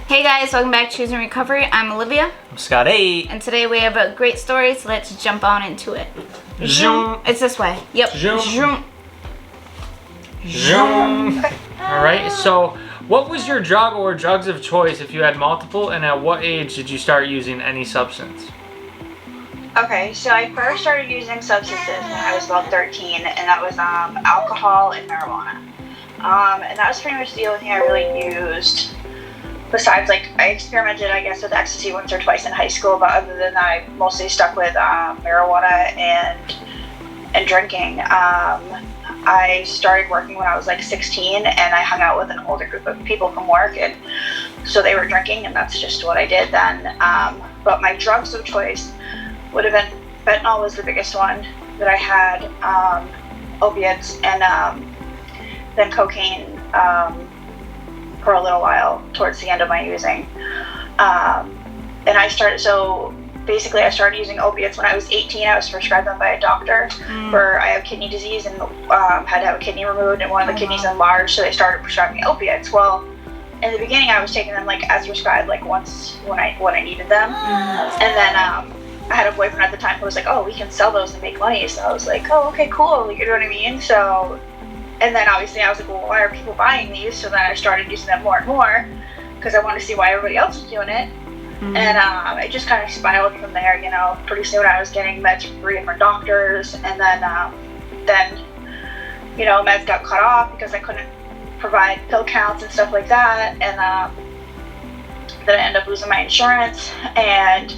Hey guys, welcome back to Choosing Recovery. I'm Olivia. I'm Scott A. And today we have a great story, so let's jump on into it. Zoom. It's this way. Yep. Zoom. Zoom. Zoom. Alright, so what was your drug or drugs of choice if you had multiple, and at what age did you start using any substance? Okay, so I first started using substances when I was about 13, and that was alcohol and marijuana. And that was pretty much the only thing I really used. Besides, like, I experimented, I guess, with ecstasy once or twice in high school, but other than that, I mostly stuck with marijuana and drinking. I started working when I was like 16, and I hung out with an older group of people from work, and so they were drinking, and that's just what I did then. But my drugs of choice would have been fentanyl was the biggest one that I had, opiates, and then cocaine for a little while towards the end of my using. And I started using opiates when I was 18. I was prescribed them by a doctor for I have kidney disease and had to have a kidney removed and one of the kidneys enlarged, so they started prescribing me opiates. Well, in the beginning I was taking them like as prescribed, like once when I needed them. And then I had a boyfriend at the time who was like, oh, we can sell those and make money. So I was like, oh, okay, cool, you know what I mean? So, and then obviously I was like, well, why are people buying these? So then I started using them more and more because I wanted to see why everybody else was doing it. And it just kind of spiraled from there, you know. Pretty soon I was getting meds from 3 different doctors, and then you know, meds got cut off because I couldn't provide pill counts and stuff like that. And then I ended up losing my insurance and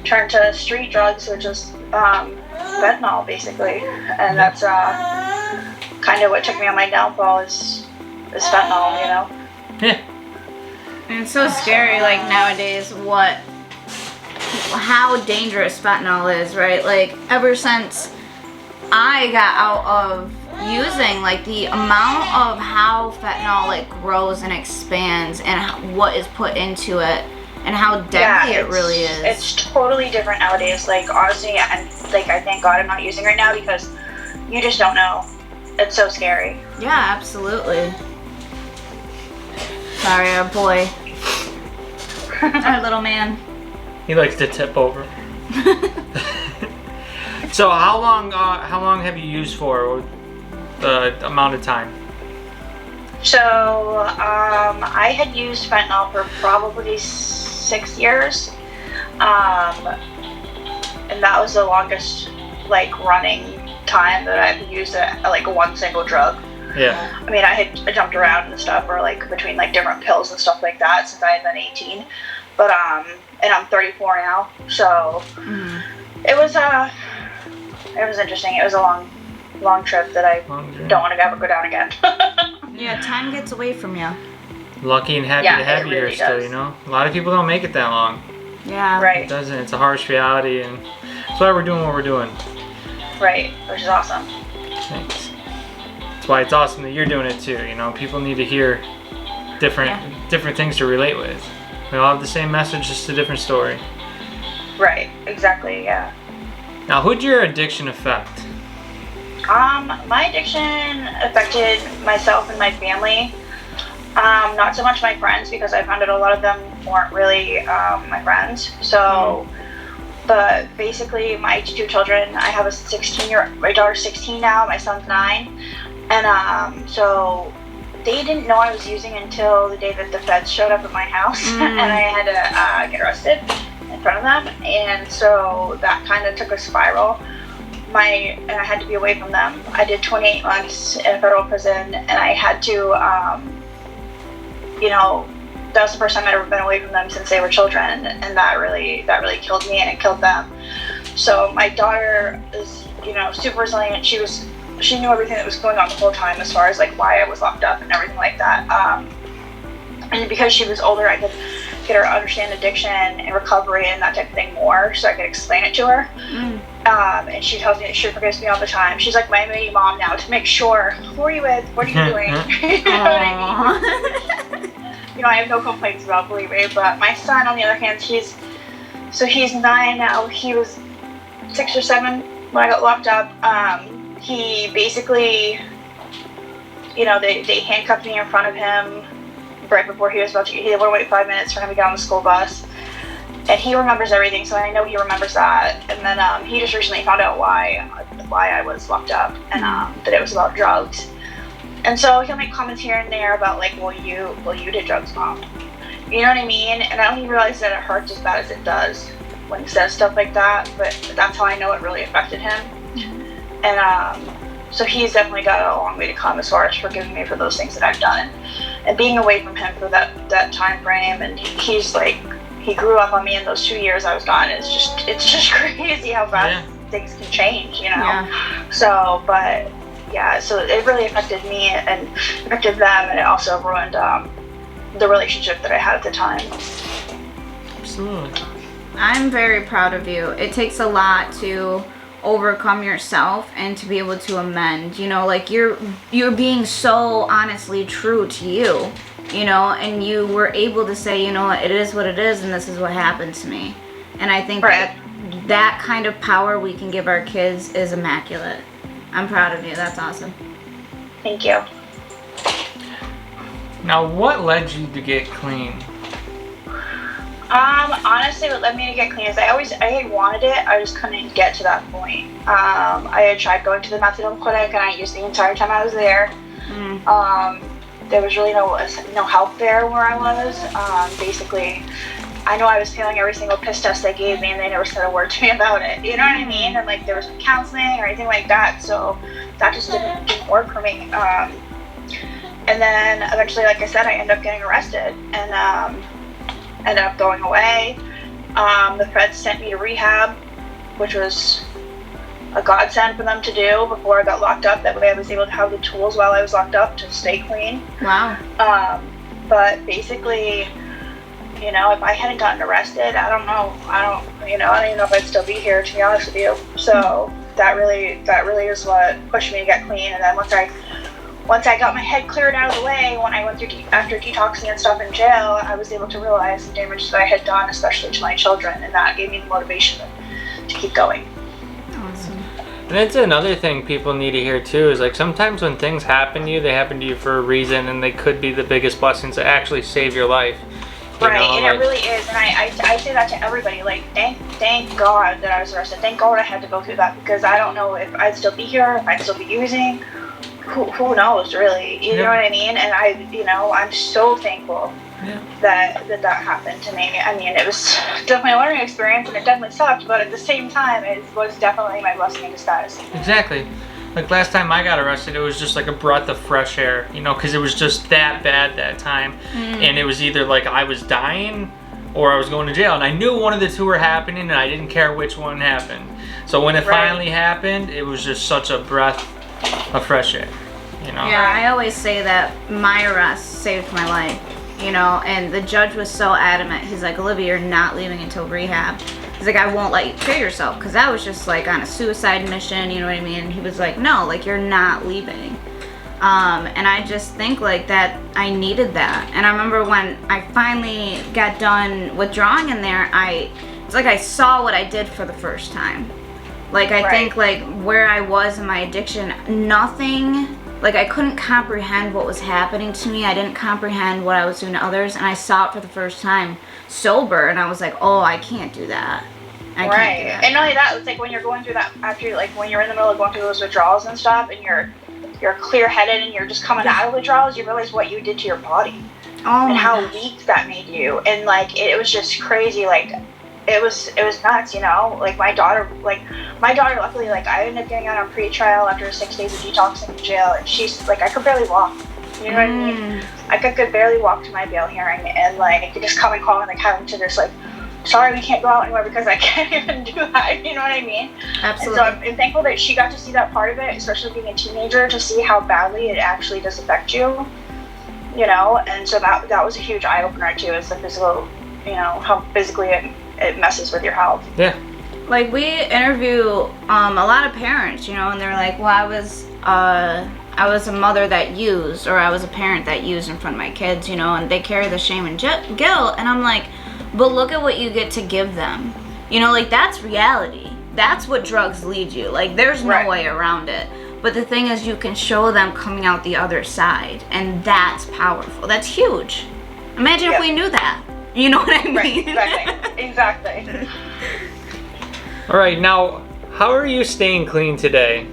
turned to street drugs, which is fentanyl basically, and that's kind of what took me on my downfall is fentanyl, you know. Yeah. And it's so scary, like nowadays, how dangerous fentanyl is, right? Like ever since I got out of using, like the amount of how fentanyl like grows and expands and what is put into it and how deadly it really is. It's totally different nowadays. Like honestly, and like I thank God I'm not using right now because you just don't know. It's so scary. Yeah, absolutely. Sorry, our boy. Our little man. He likes to tip over. So how long have you used for, or the amount of time? So I had used fentanyl for probably 6 years, and that was the longest like running time that I've used like one single drug. Yeah. I mean, I jumped around and stuff, or like between like different pills and stuff like that since I had been 18. But and I'm 34 now, so it was interesting. It was a long trip that I don't want to ever go down again. Yeah, time gets away from you. Lucky and happy to have you here still, you know. A lot of people don't make it that long. Yeah. Right. It doesn't. It's a harsh reality, and that's why we're doing what we're doing. Right, which is awesome. Thanks. That's why it's awesome that you're doing it too. You know, people need to hear different things to relate with. We all have the same message, just a different story. Right, exactly, yeah. Now, who'd your addiction affect? My addiction affected myself and my family. Not so much my friends, because I found out a lot of them weren't really my friends. So, but basically my 2 children, I have my daughter's 16 now, my son's 9. And so they didn't know I was using until the day that the feds showed up at my house and I had to get arrested in front of them. And so that kind of took a spiral. And I had to be away from them. I did 28 months in a federal prison, and I had to, you know, that was the first time I'd ever been away from them since they were children, and that really killed me, and it killed them. So my daughter is, you know, super resilient. She knew everything that was going on the whole time as far as like why I was locked up and everything like that. And because she was older, I could get her to understand addiction and recovery and that type of thing more, so I could explain it to her. And she tells me, she forgives me all the time. She's like my mini mom now to make sure, who are you with? What are you doing? You know what I mean? You know, I have no complaints about, believe me. But my son, on the other hand, he's 9 now. He was 6 or 7 when I got locked up. He basically, you know, they handcuffed me in front of him. right before he was about to, he had to wait 5 minutes for him to get on the school bus. And he remembers everything, so I know he remembers that. And then he just recently found out why I was locked up, and that it was about drugs. And so he'll make comments here and there about like, well, you did drugs, Mom. You know what I mean? And I don't even realize that it hurts as bad as it does when he says stuff like that. But that's how I know it really affected him. And so he's definitely got a long way to come as far as forgiving me for those things that I've done, and being away from him for that time frame. And he's like, he grew up on me in those 2 years I was gone. It's just crazy how fast things can change, you know? Yeah. So, but yeah, so it really affected me and affected them, and it also ruined the relationship that I had at the time. Absolutely. I'm very proud of you. It takes a lot to overcome yourself and to be able to amend. You know, like you're being so honestly true to you, you know, and you were able to say, you know what, it is what it is, and this is what happened to me. And I think that kind of power we can give our kids is immaculate. I'm proud of you. That's awesome. Thank you. Now, what led you to get clean? Honestly, what led me to get clean is I had wanted it, I just couldn't get to that point. I had tried going to the methadone clinic, and I used the entire time I was there. There was really no help there where I was. Basically, I know I was failing every single piss test they gave me, and they never said a word to me about it. You know what I mean? And like there was no counseling or anything like that, so that just didn't work for me. And then eventually, like I said, I ended up getting arrested and ended up going away. The feds sent me to rehab, which was a godsend for them to do before I got locked up. That way I was able to have the tools while I was locked up to stay clean. Wow. But basically, you know, if I hadn't gotten arrested, I don't even know if I'd still be here, to be honest with you. So that really is what pushed me to get clean. And then once I got my head cleared out of the way, when I went through after detoxing and stuff in jail, I was able to realize the damage that I had done, especially to my children, and that gave me the motivation to keep going. Awesome. And that's another thing people need to hear too, is like sometimes when things happen to you, they happen to you for a reason, and they could be the biggest blessings that actually save your life. Right, and it really is, and I say that to everybody, like, thank God that I was arrested, thank God I had to go through that, because I don't know if I'd still be here, if I'd still be using, who knows, really, you know what I mean, and I'm so thankful that happened to me. I mean, it was definitely a learning experience, and it definitely sucked, but at the same time, it was definitely my blessing in disguise. Exactly. Like last time I got arrested, it was just like a breath of fresh air, you know, because it was just that bad that time. And it was either like I was dying or I was going to jail. And I knew one of the two were happening, and I didn't care which one happened. So when it finally happened, it was just such a breath of fresh air, you know? Yeah, I always say that my arrest saved my life, you know, and the judge was so adamant. He's like, Olivia, you're not leaving until rehab. He's like, I won't let you kill yourself, because I was just like on a suicide mission, you know what I mean? And he was like, no, like you're not leaving. And I just think like that I needed that. And I remember when I finally got done withdrawing in there, it's like I saw what I did for the first time. Like I think like where I was in my addiction, nothing, like I couldn't comprehend what was happening to me. I didn't comprehend what I was doing to others, and I saw it for the first time sober, and I was like, oh, I can't do that. I can't do that. And not only that, it's like when you're going through that, after like when you're in the middle of going through those withdrawals and stuff, and you're clear-headed and you're just coming out of withdrawals, you realize what you did to your body and how weak that made you. And like it was just crazy. Like it was nuts, you know. Like my daughter, luckily, like I ended up getting out on pre-trial after 6 days of detoxing in jail, and she's like, I could barely walk. You know what I mean? I could barely walk to my bail hearing, and like just coming home and like having to just like, sorry, we can't go out anywhere because I can't even do that. You know what I mean? Absolutely. And so I'm thankful that she got to see that part of it, especially being a teenager, to see how badly it actually does affect you. You know, and so that was a huge eye opener too. Is the physical, you know, how physically it messes with your health. Yeah. Like we interview a lot of parents, you know, and they're like, well, I was a mother that used, or I was a parent that used in front of my kids, you know, and they carry the shame and guilt. And I'm like, but look at what you get to give them. You know, like that's reality. That's what drugs lead you. Like there's no way around it. But the thing is, you can show them coming out the other side, and that's powerful. That's huge. Imagine if we knew that. You know what I mean? Right, exactly. All right, now, how are you staying clean today?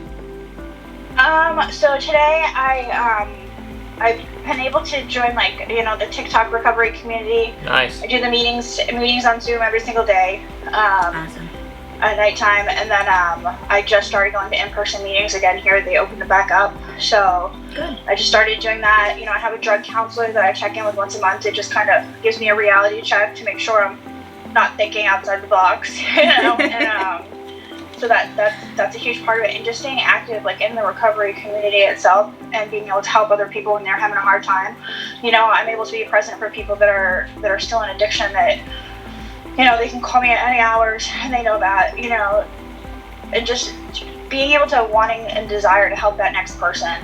So today I've been able to join, like, you know, the TikTok recovery community. Nice. I do the meetings on Zoom every single day. Awesome. At nighttime, and then I just started going to in-person meetings again here. They opened it back up, so Good. I just started doing that. You know, I have a drug counselor that I check in with once a month. It just kind of gives me a reality check to make sure I'm not thinking outside the box, you know. And so that's a huge part of it. And just staying active, like, in the recovery community itself, and being able to help other people when they're having a hard time. You know, I'm able to be present for people that are still in addiction, that, you know, they can call me at any hours and they know that, you know, and just being able to wanting and desire to help that next person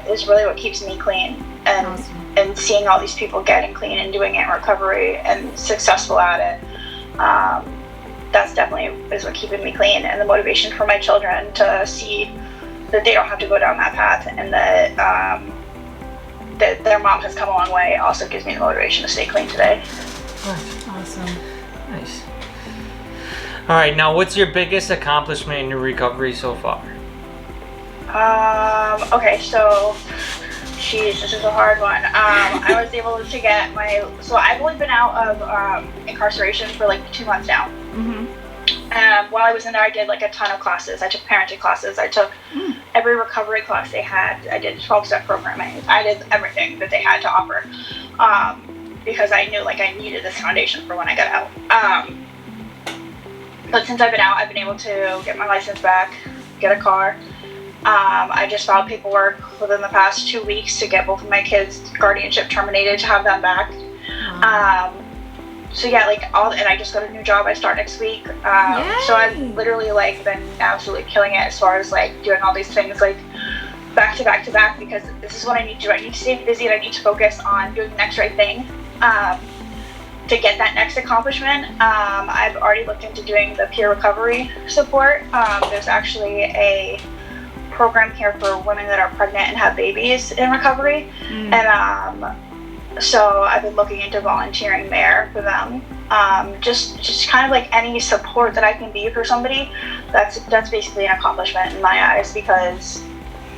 is really what keeps me clean. And Awesome. and seeing all these people getting clean and doing it in recovery and successful at it, that's definitely is what keeping me clean, and the motivation for my children to see that they don't have to go down that path, and that that their mom has come a long way also gives me the motivation to stay clean today. Awesome. Nice. All right, now what's your biggest accomplishment in your recovery so far? Okay, so, geez, this is a hard one. I was able to get so I've only been out of incarceration for like 2 months now. While I was in there, I did like a ton of classes. I took parenting classes. I took every recovery class they had. I did 12-step programming. I did everything that they had to offer. Because I knew, like, I needed this foundation for when I got out. But since I've been out, I've been able to get my license back, get a car. I just filed paperwork within the past 2 weeks to get both of my kids' guardianship terminated, to have them back. So yeah, like, and I just got a new job. I start next week. So I've literally, like, been absolutely killing it as far as, like, doing all these things, like, back to back to back, because this is what I need to do. I need to stay busy, and I need to focus on doing the next right thing to get that next accomplishment. I've already looked into doing the peer recovery support. There's actually a program here for women that are pregnant and have babies in recovery, and so I've been looking into volunteering there for them. Just kind of like any support that I can be for somebody. That's basically an accomplishment in my eyes, because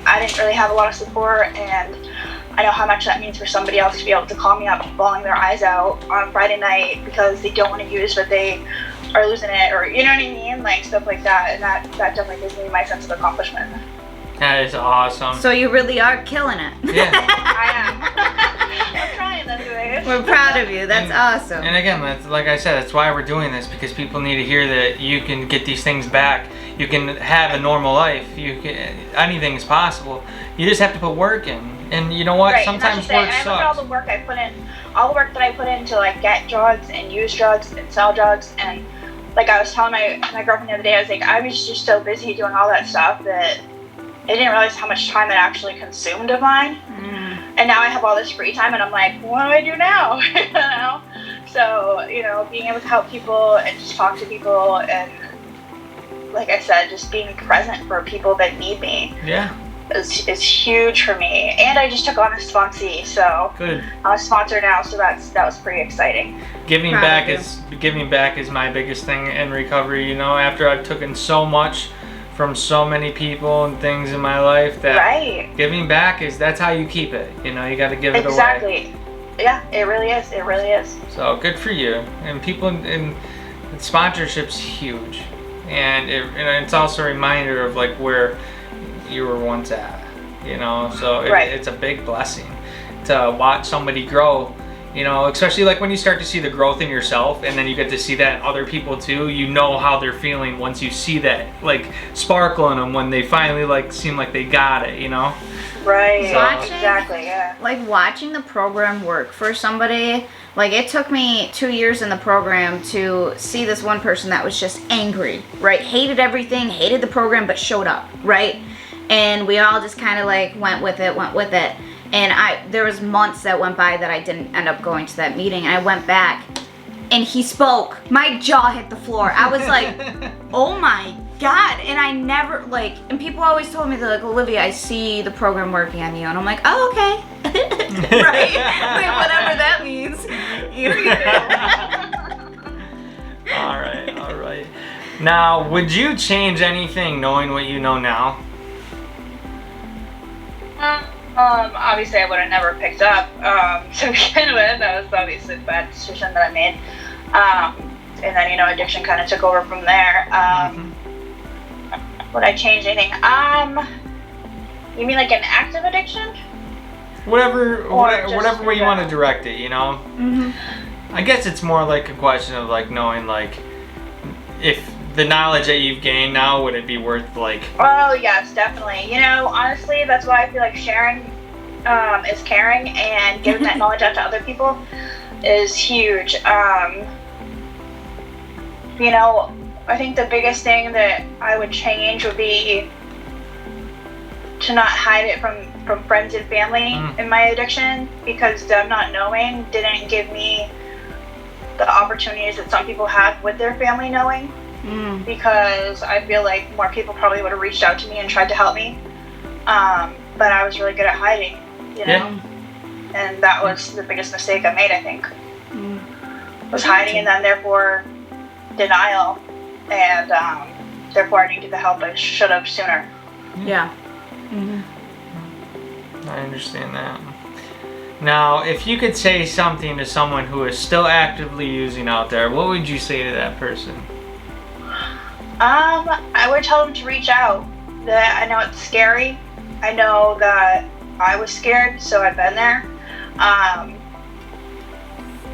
I didn't really have a lot of support, and I know how much that means for somebody else to be able to call me up bawling their eyes out on Friday night because they don't want to use, but they are losing it, or, you know what I mean, like, stuff like that. And that definitely gives me my sense of accomplishment. That is awesome. So you really are killing it. Yeah. I am. I'm trying anyway. We're proud of you. That's awesome. And again, that's, like I said, that's why we're doing this, because people need to hear that you can get these things back. You can have a normal life. Anything's possible. You just have to put work in. And you know what? Right, sometimes and work I sucks. look at all the work I put in, all the work that I put in to, like, get drugs and use drugs and sell drugs. And, like, I was telling my girlfriend the other day, I was like, I was just so busy doing all that stuff that I didn't realize how much time it actually consumed of mine. And now I have all this free time, and I'm like, what do I do now? You know? So, you know, being able to help people and just talk to people, and, like I said, just being present for people that need me. Yeah. Is huge for me. And I just took on a sponsee, so Good. I'm a sponsor now, so that was pretty exciting. Giving back is my biggest thing in recovery. You know, after I've taken so much from so many people and things in my life, that giving back that's how you keep it. You know, you got to give it away. Exactly. Yeah, it really is. It really is. So good for you. And people in sponsorship's huge, and it's also a reminder of, like, where you were once at, you know. So it's a big blessing to watch somebody grow, you know, especially like when you start to see the growth in yourself, and then you get to see that in other people too. You know how they're feeling once you see that, like, sparkle in them when they finally, like, seem like they got it, you know. Right. So, exactly. Yeah. Like, watching the program work for somebody, like, it took me 2 years in the program to see this one person that was just angry, right? Hated everything, hated the program, but showed up, right? And we all just kind of, like, went with it. And there was months that went by that I didn't end up going to that meeting. And I went back, and he spoke. My jaw hit the floor. I was like, oh my God, and I never, like, and people always told me, they're like, Olivia, I see the program working on you, and I'm like, oh, okay. Right? Like, whatever that means. You know? All right. Now, would you change anything knowing what you know now? Obviously I would have never picked up to begin with. That was obviously a bad decision that I made. And then, addiction kind of took over from there. Would I change anything? You mean like an active addiction? Whatever way you want to that? direct it, Mm-hmm. I guess it's more like a question of like knowing like if the knowledge that you've gained now, would it be worth like... Oh yes, definitely. Honestly, that's why I feel like sharing is caring, and giving that knowledge out to other people is huge. I think the biggest thing that I would change would be to not hide it from friends and family in my addiction, because them not knowing didn't give me the opportunities that some people have with their family knowing. Because I feel like more people probably would have reached out to me and tried to help me, but I was really good at hiding, Yeah. And that was the biggest mistake I made, I think, was hiding, and then therefore denial, and therefore I needed the help I should have sooner. Yeah. I understand that. Now, if you could say something to someone who is still actively using out there, what would you say to that person? I would tell them to reach out. That I know it's scary. I know that I was scared, so I've been there.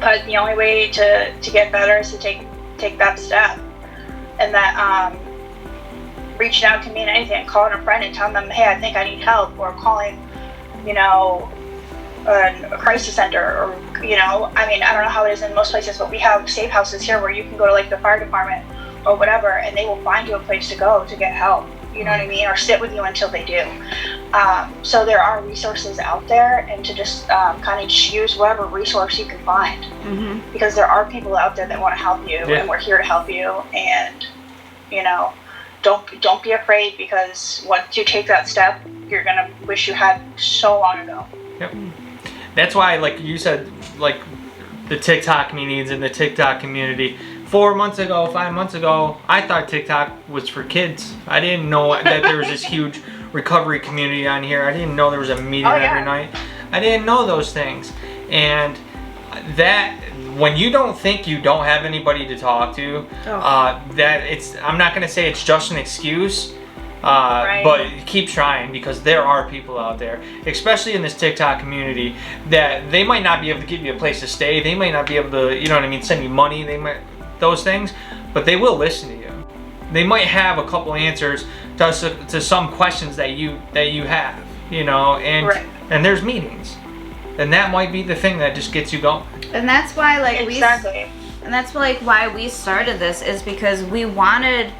But the only way to get better is to take that step. And that reaching out can mean anything. Calling a friend and telling them, hey, I think I need help, or calling, a crisis center, or I don't know how it is in most places, but we have safe houses here where you can go to like the fire department or whatever, and they will find you a place to go to get help, you know what I mean, or sit with you until they do. So there are resources out there, and to just kind of just use whatever resource you can find, because there are people out there that want to help you, and we're here to help you. And don't be afraid, because once you take that step, you're gonna wish you had so long ago. Yep. That's why, like you said, like the TikTok meetings and the TikTok community. 4 months ago, 5 months ago, I thought TikTok was for kids. I didn't know that there was this huge recovery community on here. I didn't know there was a meeting every night. I didn't know those things. And that, when you don't think you don't have anybody to talk to, I'm not going to say it's just an excuse, but keep trying, because there are people out there, especially in this TikTok community, that they might not be able to give you a place to stay. They might not be able to, send you money. They might, those things, but they will listen to you. They might have a couple answers to some questions that you have, and there's meetings, and that might be the thing that just gets you going. And that's why, like, Exactly. and that's like why we started this, is because we wanted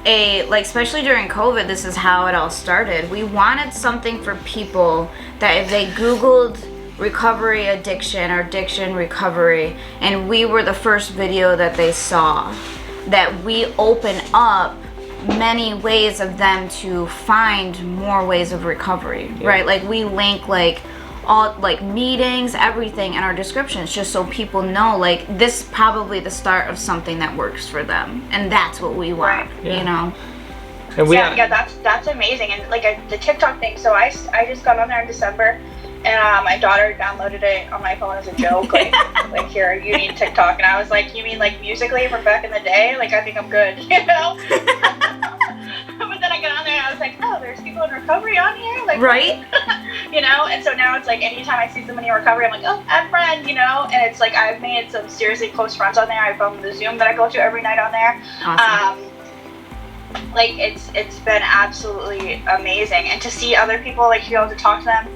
especially during COVID, this is how it all started. We wanted something for people that if they Googled recovery addiction or addiction recovery, and we were the first video that they saw, that we open up many ways of them to find more ways of recovery, right? Like, we link like all like meetings, everything in our descriptions, just so people know like this is probably the start of something that works for them, and that's what we want. And that's amazing. And like the TikTok thing, so I just got on there in December, and my daughter downloaded it on my phone as a joke, like here, you need TikTok, and I was like, you mean like Musically from back in the day? Like, I think I'm good, But then I got on there and I was like, oh, there's people in recovery on here, like, right? And so now it's like anytime I see somebody in recovery, I'm like, oh, add friend, and it's like I've made some seriously close friends on there. I found the Zoom that I go to every night on there. Awesome. Like it's been absolutely amazing, and to see other people, like, to be able to talk to them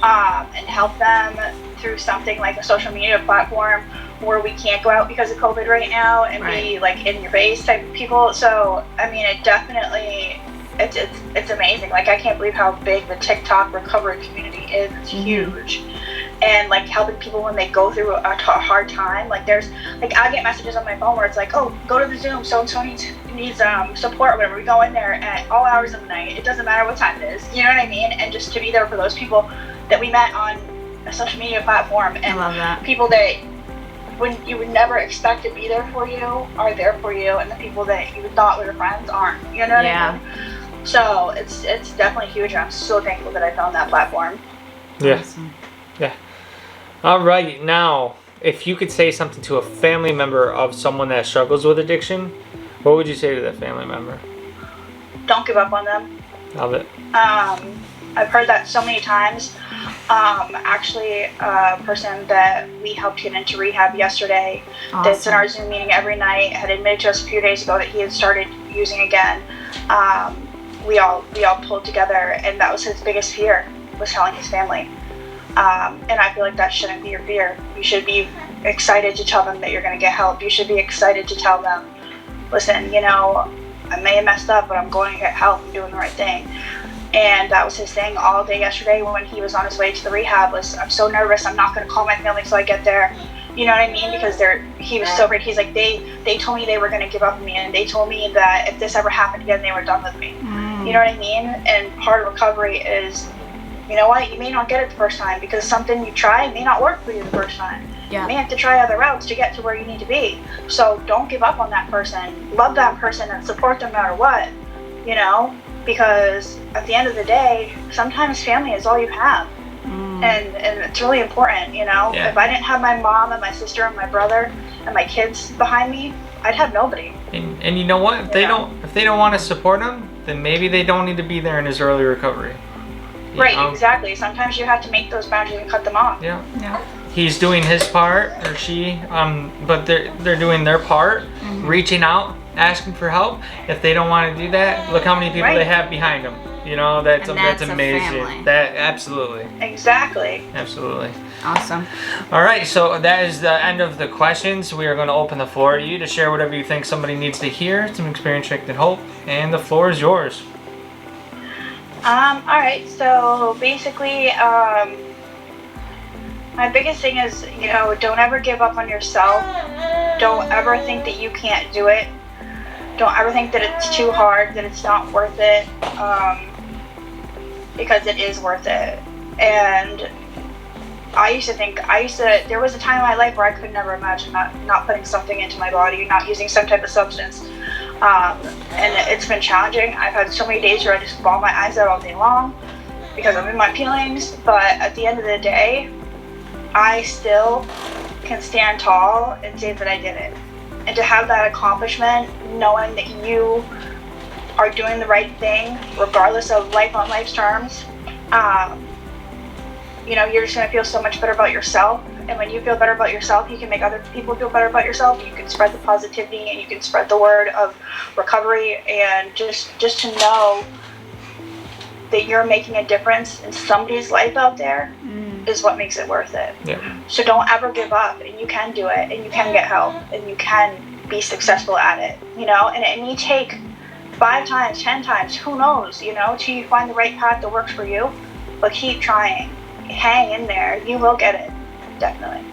and help them through something like a social media platform where we can't go out because of COVID right now and be like in your face type of people. So I mean, it definitely, it's amazing. Like, I can't believe how big the TikTok recovery community is. It's huge, and like helping people when they go through a hard time. Like there's like I get messages on my phone where it's like, oh, go to the Zoom, so and so needs support or whatever. We go in there at all hours of the night. It doesn't matter what time it is. You know what I mean? And just to be there for those people that we met on a social media platform, and I love that. people that when you would never expect to be there for you are there for you, and the people that you thought were your friends aren't. You know what I mean? So it's definitely huge. I'm so thankful that I found that platform. Yeah. Awesome. Yeah. All right. Now, if you could say something to a family member of someone that struggles with addiction, what would you say to that family member? Don't give up on them. Love it. I've heard that so many times. Actually, a person that we helped get into rehab yesterday, that's in our Zoom meeting every night, had admitted to us a few days ago that he had started using again. We all pulled together, and that was his biggest fear, was telling his family. And I feel like that shouldn't be your fear. You should be excited to tell them that you're going to get help. You should be excited to tell them, listen, you know, I may have messed up, but I'm going to get help. I'm doing the right thing. And that was his thing all day yesterday when he was on his way to the rehab, was, I'm so nervous, I'm not going to call my family until I get there. You know what I mean? Because he was so afraid. He's like, they told me they were going to give up on me, and they told me that if this ever happened again, they were done with me. You know what I mean? And part of recovery is, you know what, you may not get it the first time because something you try may not work for you the first time. Yeah. You may have to try other routes to get to where you need to be. So don't give up on that person. Love that person and support them no matter what, you know? Because at the end of the day, sometimes family is all you have. And it's really important, you know? Yeah. If I didn't have my mom and my sister and my brother and my kids behind me, I'd have nobody. And you know what? If they don't want to support him, then maybe they don't need to be there in his early recovery. Right, exactly. Sometimes you have to make those boundaries and cut them off. Yeah. Yeah. He's doing his part, or she, but they're doing their part, reaching out, asking for help. If they don't want to do that, look how many people they have behind them. You know, that's a amazing. family. That absolutely. Exactly. Absolutely. Awesome. All right, so that is the end of the questions. We are going to open the floor to you to share whatever you think somebody needs to hear, some experience, strength, and hope, and the floor is yours. Alright, so basically, my biggest thing is, you know, don't ever give up on yourself. Don't ever think that you can't do it. Don't ever think that it's too hard, that it's not worth it, because it is worth it. And there was a time in my life where I could never imagine not putting something into my body, not using some type of substance. And it's been challenging. I've had so many days where I just bawl my eyes out all day long because I'm in my feelings, but at the end of the day, I still can stand tall and say that I did it. And to have that accomplishment, knowing that you are doing the right thing, regardless of life on life's terms, you know, you're just going to feel so much better about yourself. And when you feel better about yourself, you can make other people feel better about yourself. You can spread the positivity, and you can spread the word of recovery, and just to know that you're making a difference in somebody's life out there is what makes it worth it. Yeah. So don't ever give up, and you can do it, and you can get help, and you can be successful at it, you know? And it may take 5 times, 10 times, who knows, you know, till you find the right path that works for you. But keep trying. Hang in there. You will get it. Definitely.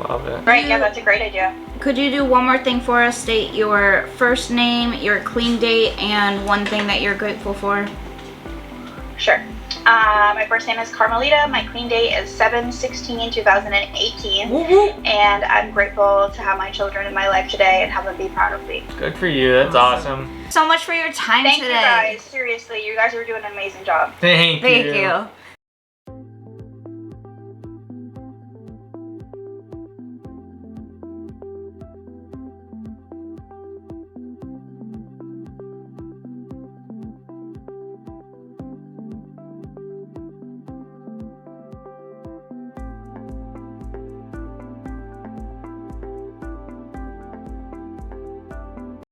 Love it. Right, yeah, that's a great idea. Could you do one more thing for us? State your first name, your clean date, and one thing that you're grateful for. Sure. My first name is Carmelita. My clean date is 7/16/2018. And I'm grateful to have my children in my life today and have them be proud of me. Good for you. That's awesome. So much for your time Thank today. you guys. Seriously, you guys are doing an amazing job. Thank you. Thank you.